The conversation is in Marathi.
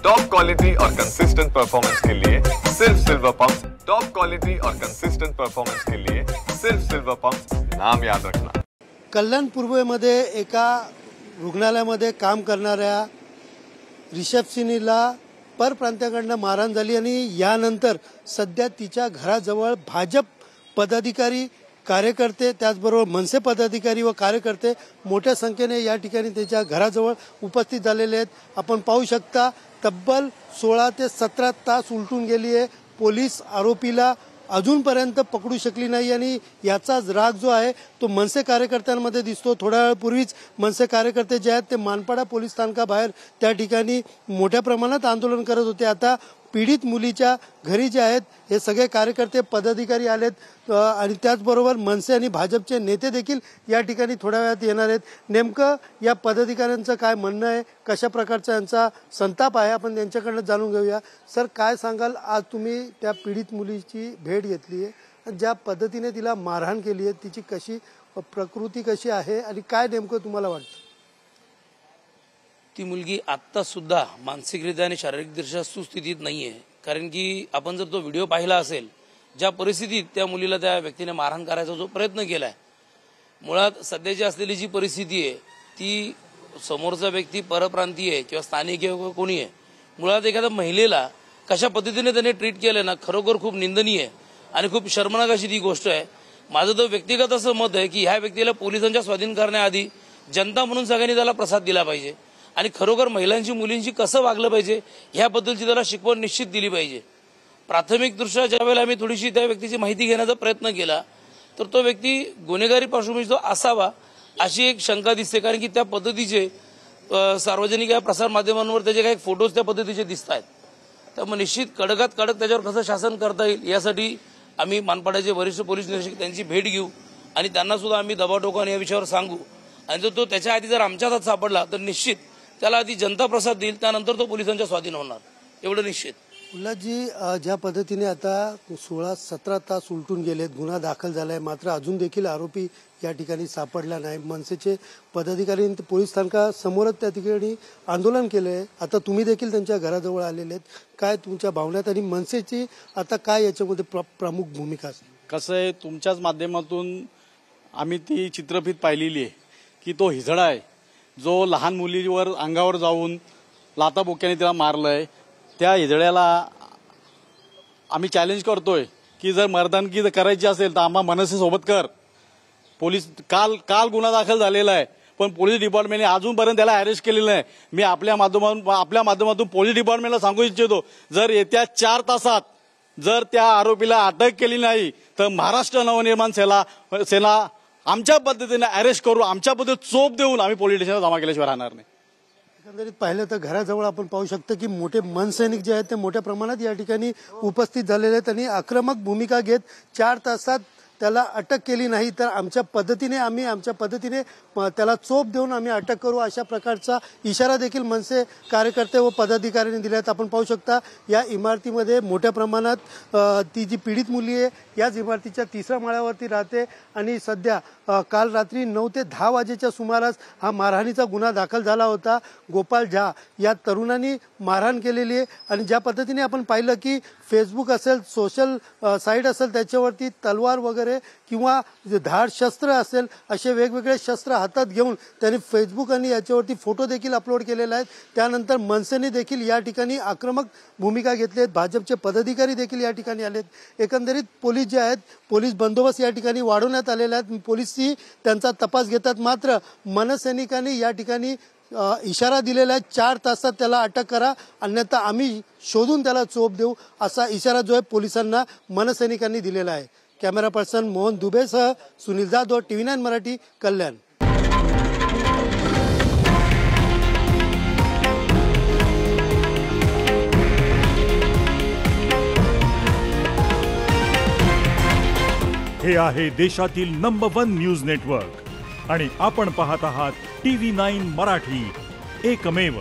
टॉप क्वालिटी और कंसिस्टेंट परफॉर्मेंस के लिए सिर्फ सिल्वर पंप्स। टॉप क्वालिटी और कंसिस्टेंट परफॉर्मेंस के लिए सिर्फ सिल्वर पंप्स, नाम याद रखना। कल्याण पूर्वेमध्ये एका रुग्णालयामध्ये काम करणाऱ्या रिसेप्शनीला परप्रांताकडून मारहाण झाली आणि यानंतर सध्या तिच्या घराजवळ भाजप पदाधिकारी, कार्यकर्ते, त्याचबरोबर मनसे पदाधिकारी व कार्यकर्ते मोठ्या संख्येने या ठिकाणी त्याच्या घराजवळ उपस्थित झालेले आहेत। आपण पाहू शकता तब्बल 16 ते 17 तास उलटून गेली आहे। पोलीस आरोपीला अजूनपर्यंत पकडू शकली नाही आणि याचाच राग जो आहे तो मनसे कार्यकर्त्यांमध्ये दिसतो। थोड्या वेळापूर्वीच मनसे कार्यकर्ते जे आहेत ते मानपाडा पोलीस स्थानकाबाहेर त्या ठिकाणी मोठ्या प्रमाणात आंदोलन करत होते। आता पीडित मुलीच्या घरी जे आहेत हे सगळे कार्यकर्ते, पदाधिकारी आलेत आणि त्याचबरोबर मनसे आणि भाजपचे नेते देखील या ठिकाणी थोड्या वेळात येणार आहेत। नेमकं या पदाधिकाऱ्यांचं काय म्हणणं आहे, कशा प्रकारचा यांचा संताप आहे, आपण त्यांच्याकडनं जाणून घेऊया। सर, काय सांगाल, आज तुम्ही त्या पीडित मुलीची भेट घेतली आहे, ज्या पद्धतीने तिला मारहाण केली आहे, तिची कशी प्रकृती कशी आहे आणि काय नेमकं तुम्हाला वाटतं? ती मुलगी आत्ता सुद्धा मानसिकरित्या आणि शारीरिकदृष्ट्या सुस्थितीत नाहीये। कारण की आपण जर तो व्हिडिओ पाहिला असेल, ज्या परिस्थितीत त्या मुलीला त्या व्यक्तीने मारहाण करायचा जो प्रयत्न केलाय, मुळात सध्याची असलेली जी परिस्थिती आहे ती समोरचा व्यक्ती परप्रांतीय किंवा स्थानिक किंवा कोणी आहे, मुळात एखाद्या महिलेला कशा पद्धतीने त्याने ट्रीट केलं ना, खरोखर खूप निंदनीय आहे आणि खूप शर्मनाक अशी ती गोष्ट आहे। माझं तर व्यक्तिगत असं मत आहे की ह्या व्यक्तीला पोलिसांच्या स्वाधीन करण्याआधी जनता म्हणून सगळ्यांनी त्याला प्रसाद दिला पाहिजे आणि खरोखर महिलांची, मुलींची कसं वागलं पाहिजे ह्याबद्दलची त्याला शिकवण निश्चित दिली पाहिजे। प्राथमिक दृष्ट्या ज्यावेळेला आम्ही थोडीशी त्या व्यक्तीची माहिती घेण्याचा प्रयत्न केला तर तो व्यक्ती गुन्हेगारी पार्श्वभूमीचा असावा अशी एक शंका दिसते। कारण की त्या पद्धतीचे सार्वजनिक प्रसार माध्यमांवर त्याचे काही फोटोज त्या पद्धतीचे दिसत आहेत। त्यामुळे निश्चित कडकात कडक त्याच्यावर कसं शासन करता येईल यासाठी आम्ही मानपाड्याचे वरिष्ठ पोलीस निरीक्षक त्यांची भेट घेऊ आणि त्यांना सुद्धा आम्ही दबाव टाकून या विषयावर सांगू आणि जर तो त्याच्या आधी जर आमच्या हातात सापडला तर निश्चित त्याला आधी जनता प्रसाद देईल, त्यानंतर तो पोलिसांच्या स्वाधीन होणार, एवढं निश्चित। उल्हासजी, ज्या पद्धतीने आता 16-17 तास उलटून गेलेत, गुन्हा दाखल झालाय, मात्र अजून देखील आरोपी या ठिकाणी सापडला नाही। मनसेचे पदाधिकारी पोलीस स्थानकासमोरच त्या ठिकाणी आंदोलन केलंय। आता तुम्ही देखील त्यांच्या घराजवळ आलेले आहेत, काय तुमच्या भावनात आणि मनसेची आता काय याच्यामध्ये प्रमुख भूमिका असेल? कसं आहे, तुमच्याच माध्यमातून आम्ही ती चित्रफित पाहिलेली आहे की तो हिजडा आहे जो लहान मुलीवर अंगावर जाऊन लाताबोक्याने तिला मारलंय। त्या हिजड्याला आम्ही चॅलेंज करतोय की जर मर्दानगी करायची असेल तर आम्हा मनसे सोबत कर। पोलीस काल गुन्हा दाखल झालेला आहे पण पोलीस डिपार्टमेंटने अजूनपर्यंत त्याला अरेस्ट केलेलं नाही। मी आपल्या माध्यमातून पोलीस डिपार्टमेंटला सांगू इच्छितो, जर येत्या 4 तासात जर त्या आरोपीला अटक केली नाही तर महाराष्ट्र नवनिर्माण सेना आमच्या पद्धतीने अरेस्ट करू, आमच्या पद्धतीने चोप देऊन आम्ही पोलीस स्टेशनला जमा केल्याशिवाय राहणार नाही। एकंदरीत पाहिलं तर घराजवळ आपण पाहू शकतो की मोठे मनसैनिक जे आहेत ते मोठ्या प्रमाणात या ठिकाणी उपस्थित झालेले आहेत आणि आक्रमक भूमिका घेत 4 तासात त्याला अटक केली नाही तर आमच्या पद्धतीने त्याला चोप देऊन आम्ही अटक करू, अशा प्रकारचा इशारा देखील मनसे कार्यकर्ते व पदाधिकाऱ्यांनी दिला आहे। आपण पाहू शकता या इमारतीमध्ये मोठ्या प्रमाणात ती जी पीडित मुली आहे याच इमारतीच्या 3ऱ्या माळ्यावरती राहते आणि सध्या काल रात्री 9 ते 10 वाजेच्या सुमारास हा मारहाणीचा गुन्हा दाखल झाला होता। गोपाल झा या तरुणांनी मारहाण केलेली आहे आणि ज्या पद्धतीने आपण पाहिलं की फेसबुक असेल, सोशल साईट असेल, त्याच्यावरती तलवार वगैरे किंवा धाड शस्त्र असेल असे वेगवेगळे शस्त्र हातात घेऊन त्यांनी फेसबुक आणि याच्यावरती फोटो देखील अपलोड केलेले आहेत। त्यानंतर मनसेने देखील या ठिकाणी आक्रमक भूमिका घेतली आहे, भाजपचे पदाधिकारी देखील या ठिकाणी आलेत। एकंदरीत पोलीस जे आहेत, पोलीस बंदोबस्त या ठिकाणी वाढवण्यात आलेला आहे, पोलीसही त्यांचा तपास घेतात। मात्र मनसैनिकांनी या ठिकाणी इशारा दिलेला आहे 4 तासात त्याला अटक करा, अन्यथा आम्ही शोधून त्याला चोप देऊ, असा इशारा जो आहे पोलिसांना मनसैनिकांनी दिलेला आहे। कॅमेरा पर्सन मोहन दुबेसह सुनील जाधव, TV9 मराठी, कल्याण। हे आहे देशातील नंबर 1 न्यूज नेटवर्क आणि आपण पाहत आहात TV9 मराठी, एकमेव।